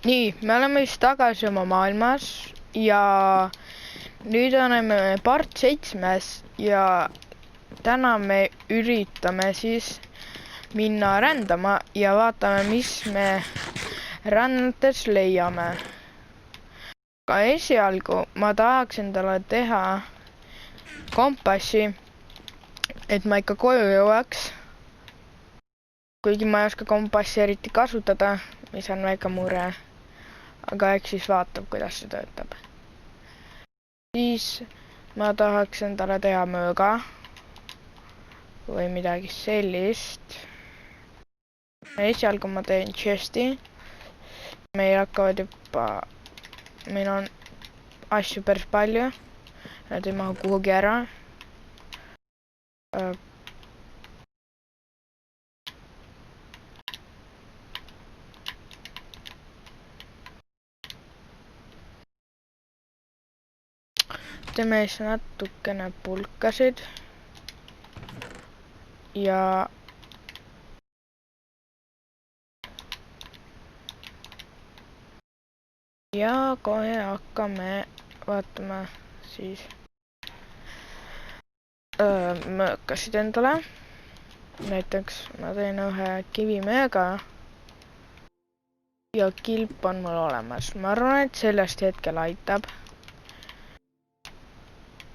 nii, me oleme vist tagasi oma maailmas ja nüüd oleme part 7 ja täna me üritame siis minna rändama ja vaatame, mis me rännates leiame. Aga esialgu ma tahaks endale teha kompassi, et ma ikka koju jõuaks. Kuigi ma ei oska kompassi eriti kasutada, mis on väike mure. Aga eks siis vaatab, kuidas see töötab. Siis ma tahaks endale teha mööga või midagi sellist. Esialgu ma teen chesti. Meil hakkavad juba, meil on asju päris palju. Nad ei mahu kuhugi ära. Teeme siis natukene pulkasid ja kohe hakkame vaatama siis möökasid endale. Näiteks ma teen ühe kivimööga ja kilp on mul olemas. Ma arvan, et sellest hetkel aitab.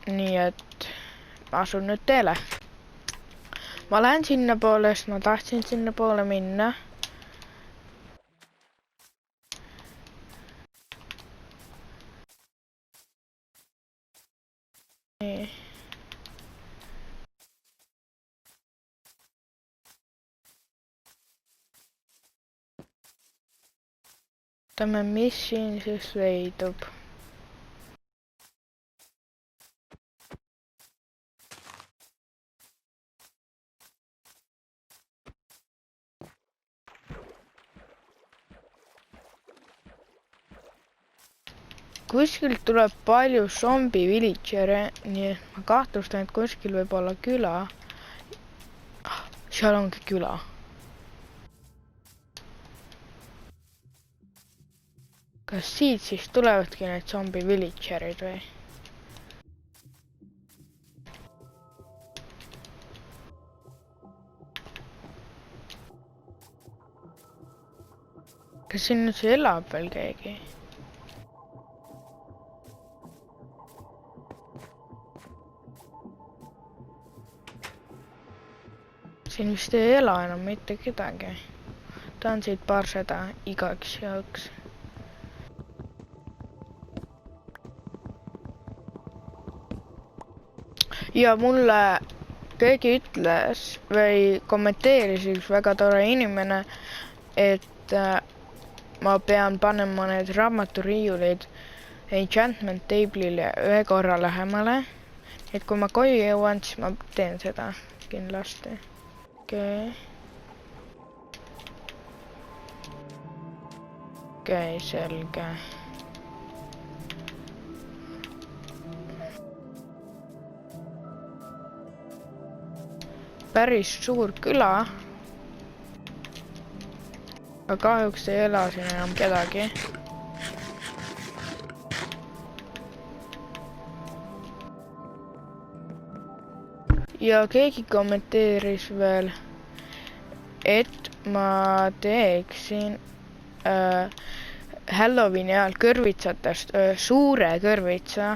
Nii et ma asun nüüd teele. Ma lähen sinna poole, sest ma tahtsin sinna poole minna. Nii. Vaatame, mis siin siis leidub. Kuskilt tuleb palju zombi villagere, nii et ma kahtlustan, et kuskil võib olla küla. Seal ongi küla. Kas siit siis tulevadki need zombi villagerid või? Kas siin nüüd elab veel keegi? Siin vist ei ela enam mitte kedagi. Tahan siit paar seda igaks jaoks. Ja mulle keegi ütles või kommenteeris üks väga tore inimene, et ma pean panema need raamaturiiulid enchantment table'ile ühe korra lähemale. Et kui ma koju jõuan, siis ma teen seda kindlasti. Okei, selge. Päris suur küla. Aga kahjuks ei ela siin enam kedagi. Ja keegi kommenteeris veel, et ma teeksin Halloweeni ajal kõrvitsatest suure kõrvitsa.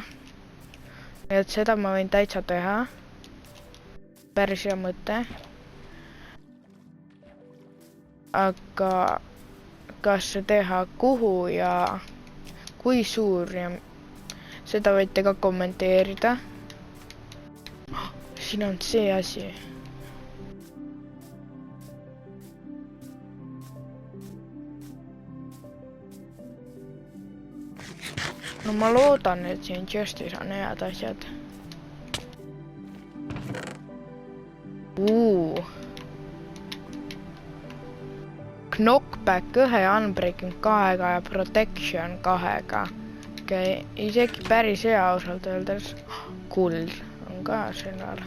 Et seda ma võin täitsa teha. Päris hea mõte. Aga kas see teha kuhu ja kui suur ja seda võite ka kommenteerida. Siin on see asi. No ma loodan, et siin chestis on head asjad. Knockback 1, Unbreaking 2 ja Protection 2. Okei, isegi päris hea ausalt öeldes. Kuld on ka sellal.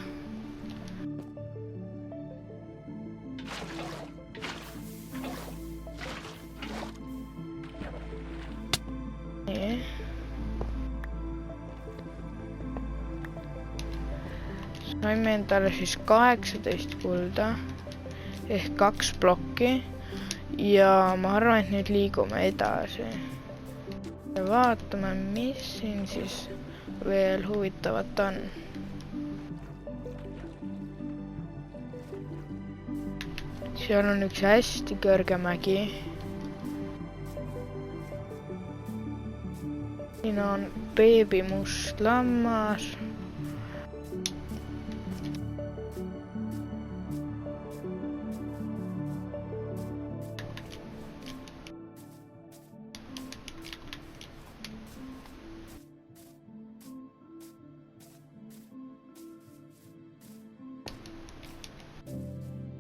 saime endale siis 18 kulda ehk 2 plokki ja ma arvan, et nüüd liigume edasi. Ja vaatame, mis siin siis veel huvitavat on. Seal on üks hästi kõrge mägi. Siin on beebimust lammas.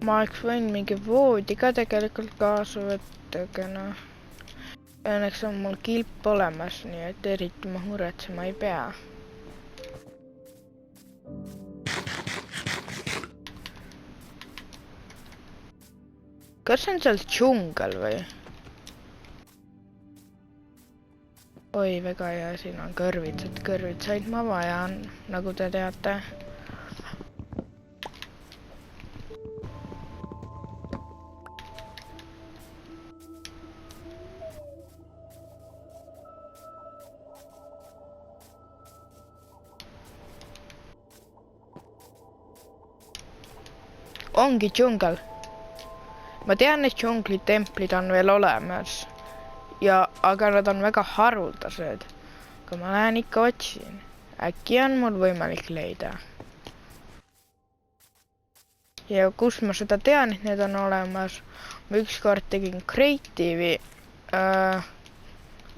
Ma oleks võinud mingi voodi ka tegelikult kaasa võtta, aga noh. Õnneks on mul kilp olemas, nii et eriti ma muretsema ei pea. Kas on seal džungel või? Oi, väga hea, siin on kõrvitsad. Kõrvitsaid ma vajan, nagu te teate. Ongi džungel. Ma tean, et džunglitemplid on veel olemas. Aga nad on väga haruldased. Aga ma lähen ikka otsin. Äkki on mul võimalik leida. Ja kus ma seda tean, et need on olemas. Ma ükskord tegin Creative'i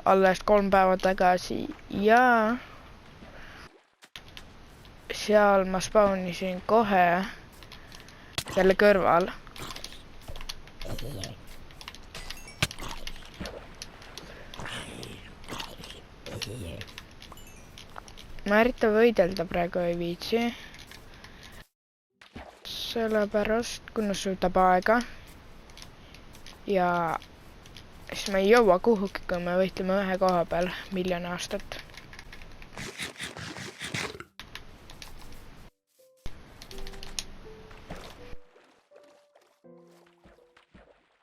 alles 3 päeva tagasi. Ja seal ma spawnisin kohe selle kõrval. Ma eriti võidelda praegu ei viitsi. Sellepärast, kuna sõidab aega. Ja siis me ei jõua kuhugi, kui me võitleme ühe koha peal miljon aastat.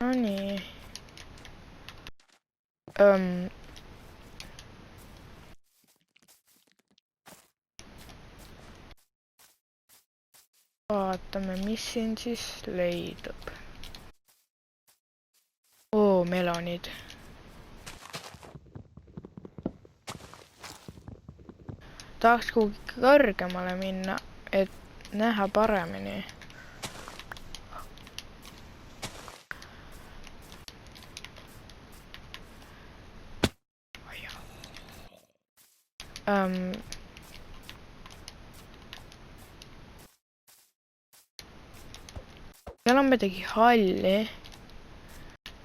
No nii. Vaatame, mis siin siis leidub. Oo, melonid. Tahaks kuhugi kõrgemale minna, et näha paremini. Seal on midagi halli.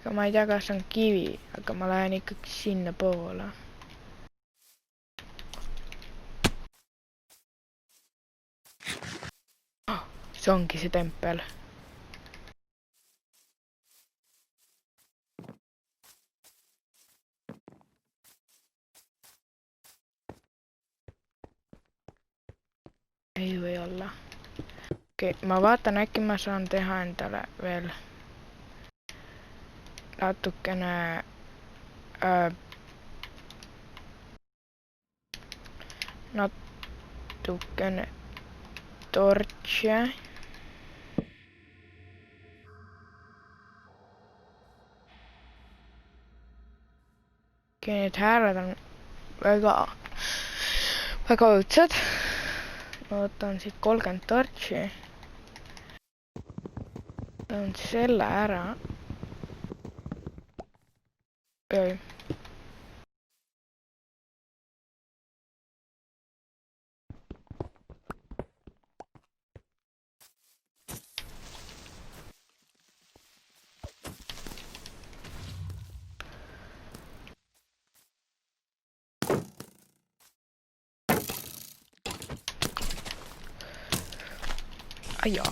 Aga ma ei tea, kas on kivi, aga ma lähen ikkagi sinna poole. See ongi see tempel. Ei või olla. Okei, ma vaatan, äkki ma saan teha endale veel natukene torche. Okei, need hääled on väga õudsed. Ma võtan siit 30 torchi. Võtan selle ära. Okei. Jaa.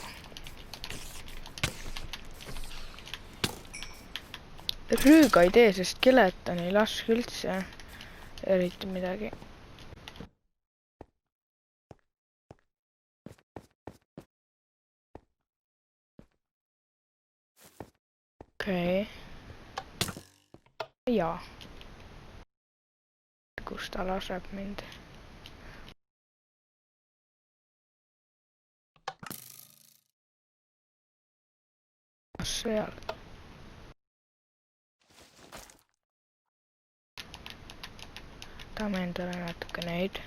Rüüga ei tee, sest skeleton ei laske üldse eriti midagi. Okei. Jaa. Kus ta laseb mind? Seal. Tahame endale natuke neid.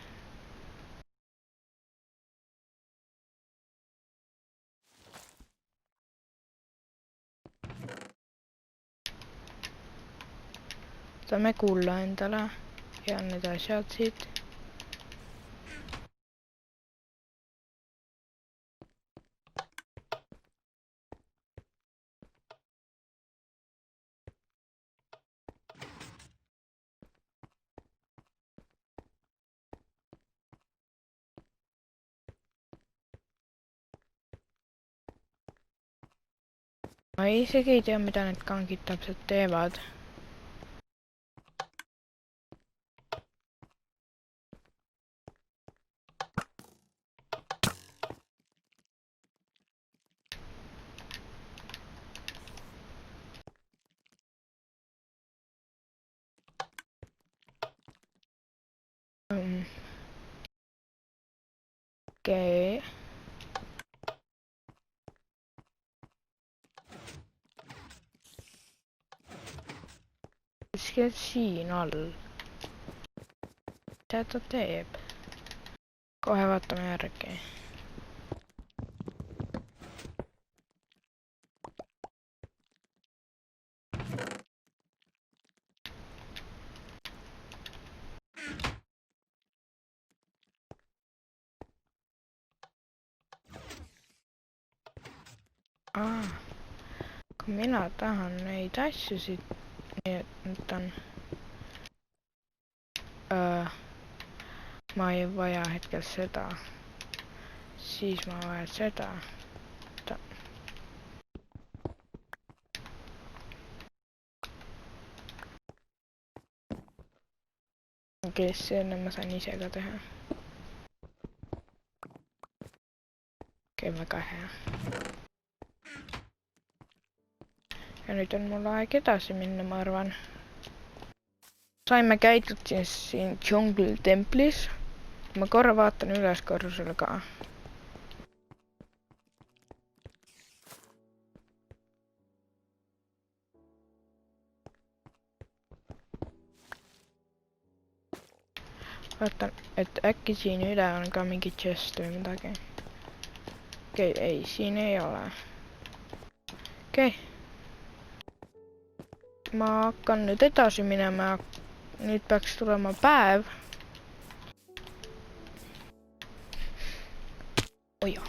Saame kulla endale ja need asjad siit. Ma isegi ei tea, mida need kangid täpselt teevad. Okei. Kuskil siin all. Mida ta teeb? Kohe vaatame järgi. Kui mina tahan neid asju siit, nii et võtan. Ma ei vaja hetkel seda. Siis ma vajan seda. Okei, selle ma saan ise ka teha. Okei, väga hea. Ja nüüd on mul aeg edasi minna, ma arvan. Saime käidud siis siin džungli templis. Ma korra vaatan üles korrusele ka. Vaatan, et äkki siin üle on ka mingi chest või midagi. Okei, ei, siin ei ole. Okei. Ma hakkan nüüd edasi minema. Nüüd peaks tulema päev. Oi jah.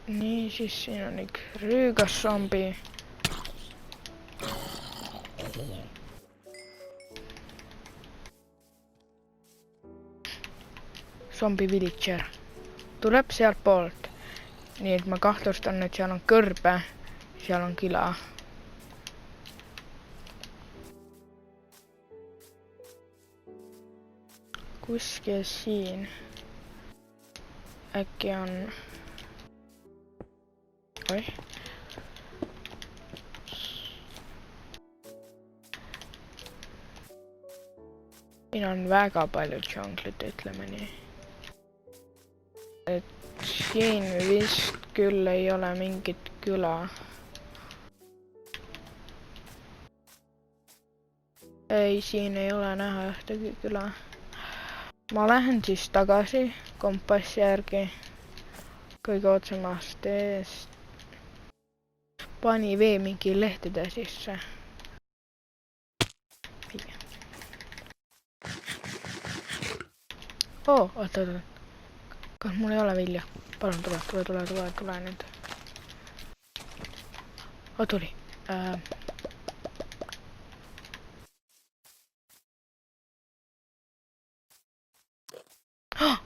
Nii, siis siin on üks rüügas zombi. Zombi villager. Tuleb sealt poolt. Nii et ma kahtlustan, et seal on kõrbe. Seal on küla. Kuskil siin. Äkki on... Oi. Siin on väga palju džunglit, ütleme nii. Et siin vist küll ei ole mingit küla. Ei, siin ei ole näha ühtegi küla. Ma lähen siis tagasi kompassi järgi. Kõige otsemast eest. Pani vee mingi lehtede sisse. Oota. Kas mul ei ole vilja? Palun tule nüüd. Tuli.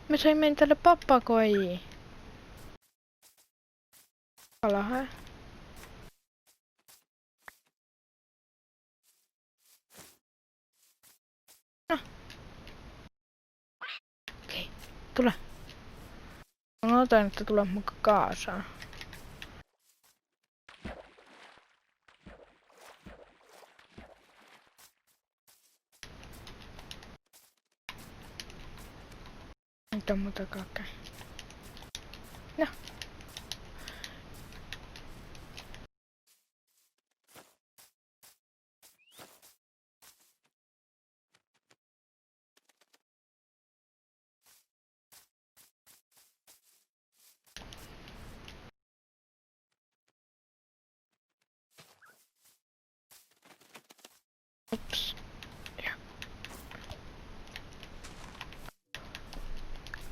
Me saime endale papagoi. Lahe. Noh, Tule. Ma loodan, et ta tuleb muga kaasa. Nyt on muuta kakea. No. Ups. Ja.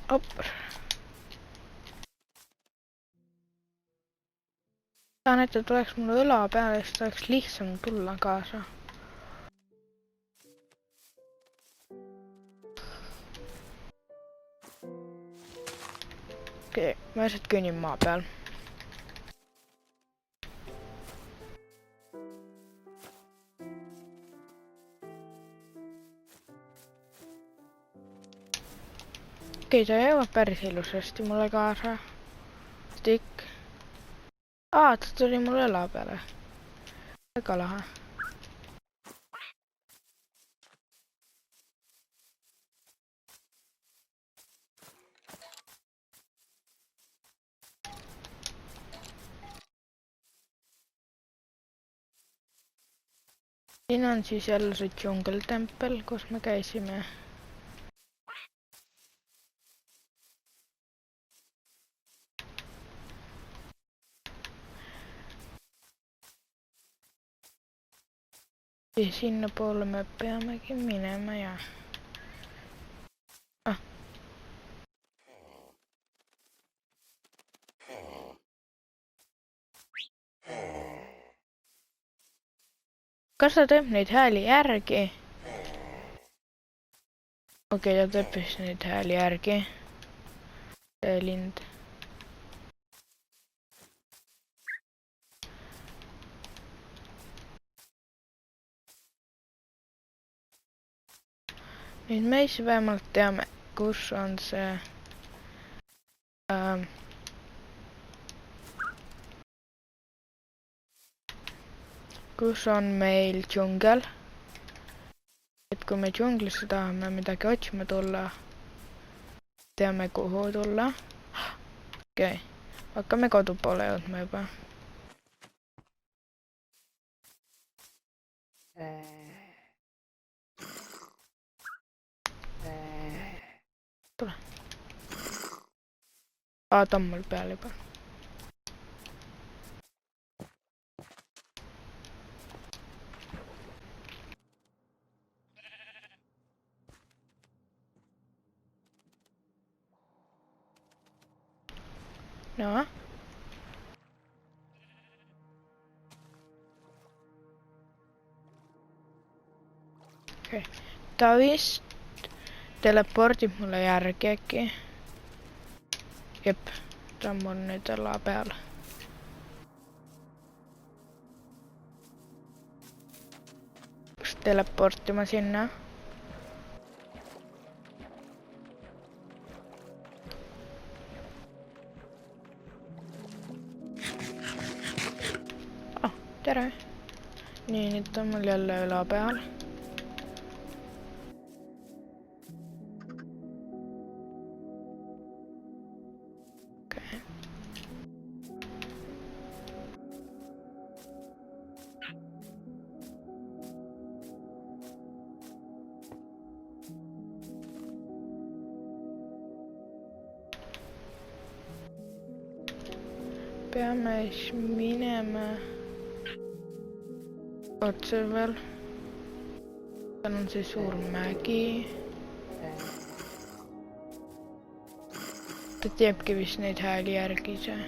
Op. Tahan, et ta tuleks mulle õla peale, siis ta oleks lihtsam tulla kaasa. Okei, ma lihtsalt kõnnin maa peal. Okei, ta jõuab päris ilusasti mulle kaasa. Stikk. Ta tuli mulle õla peale. Väga lahe. Siin on siis jälle see džungeltempel, kus me käisime. Ja sinna poole me peamegi minema ja... Kas ta teeb neid hääli järgi? Okei, ta teeb vist neid hääli järgi. See lind. Nüüd me siis vähemalt teame, kus on see... kus on meil džungel. Et kui me džunglisse tahame midagi otsima tulla, teame kuhu tulla. Okei, hakkame kodu poole jõudma juba. Tule. Ta on mul peal juba. No. Okei. Ta vist teleportib mulle järgi äkki. Jep, ta on mul nüüd õla peal. Kas teleportima sinna? Tere! Nii, nüüd on mul jälle õla peal. Okei. Peame siis minema otse veel. Seal on see suur mägi. Ta teebki vist neid hääli järgi see.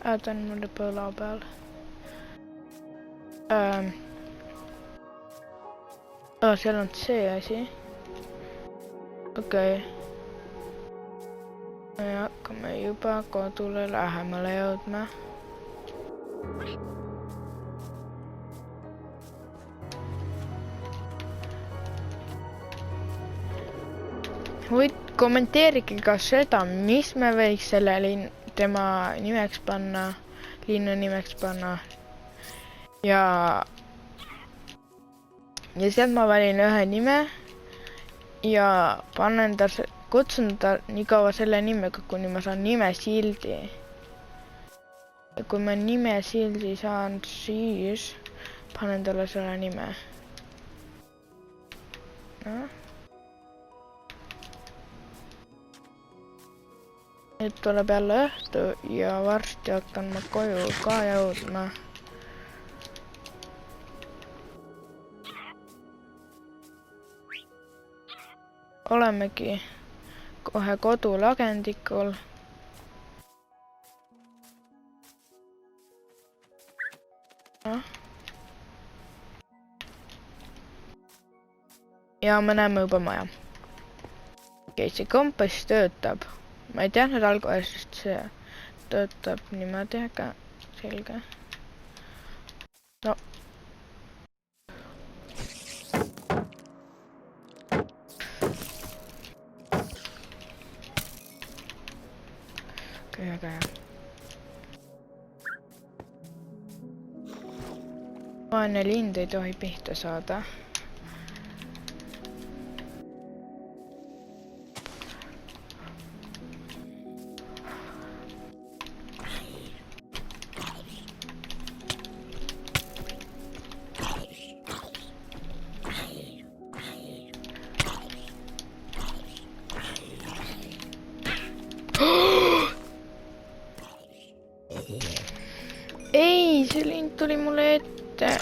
Ta on mul juba õla peal. Seal on see asi. Okei. me hakkame juba kodule lähemale jõudma. Kommenteerige ka seda, mis me võiks selle tema nimeks panna, linnu nimeks panna. Ja sealt ma valin ühe nime ja panen kutsun ta nii kaua selle nimega, kuni ma saan nimesildi. Ja kui ma nimesildi saan, siis panen talle selle nime. No. Nüüd tuleb jälle õhtu ja varsti hakkan ma koju ka jõudma. Olemegi kohe kodulagendikul. No. Ja me näeme juba maja. Okei, see kompass töötab. Ma ei teadnud alguses, et see töötab niimoodi, aga selge. No. Okei, väga hea. Vaene lind ei tohi pihta saada. Ei, see lind tuli mulle ette.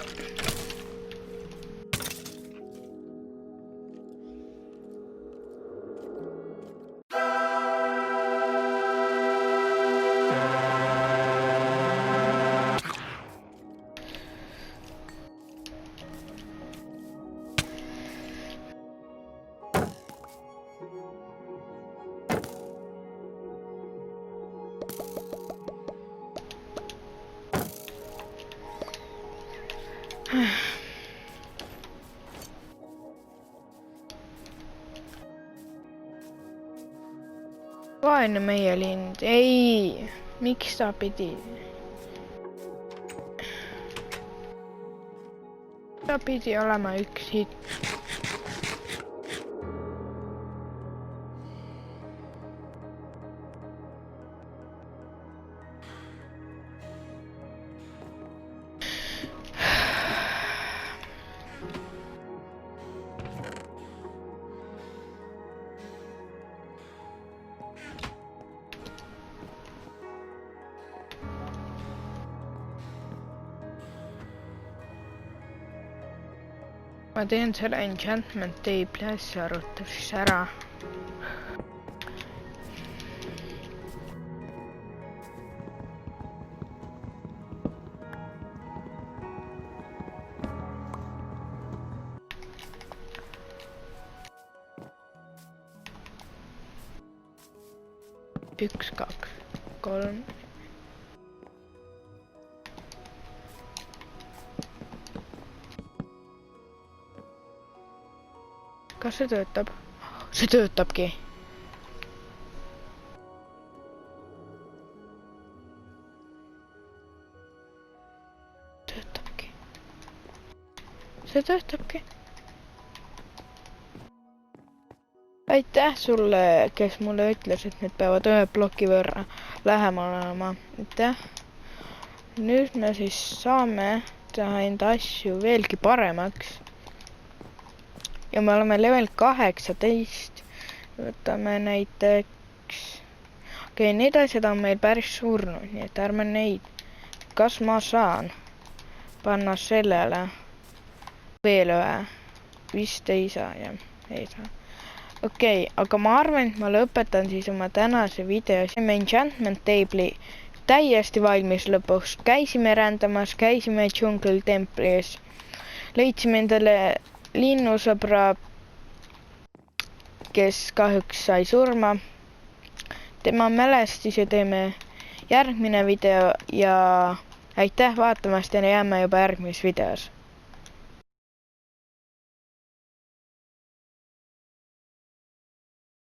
Vaene meie lind. Ei, miks ta pidi? Ta pidi olema üks hitt. Ma teen selle enchantment table'i asja arutab siis ära. Üks, kaks, kolm. Kas see töötab? See töötabki. Töötabki. See töötabki. Aitäh sulle, kes mulle ütles, et need peavad ühe ploki võrra lähemal olema. Aitäh. Nüüd me siis saame teha enda asju veelgi paremaks. Ja me oleme level 18. Võtame näiteks... Okei, need asjad on meil päris surnud, nii et ärme neid. Kas ma saan panna sellele veel ühe? Vist ei saa, jah, ei saa. Okei, aga ma arvan, et ma lõpetan siis oma tänase video. Teeme enchantment table'i täiesti valmis lõpuks. Käisime rändamas, käisime džungli templis. Leidsime endale linnusõbra, kes kahjuks sai surma. tema mälestise teeme järgmine video ja aitäh vaatamast ja näeme juba järgmises videos.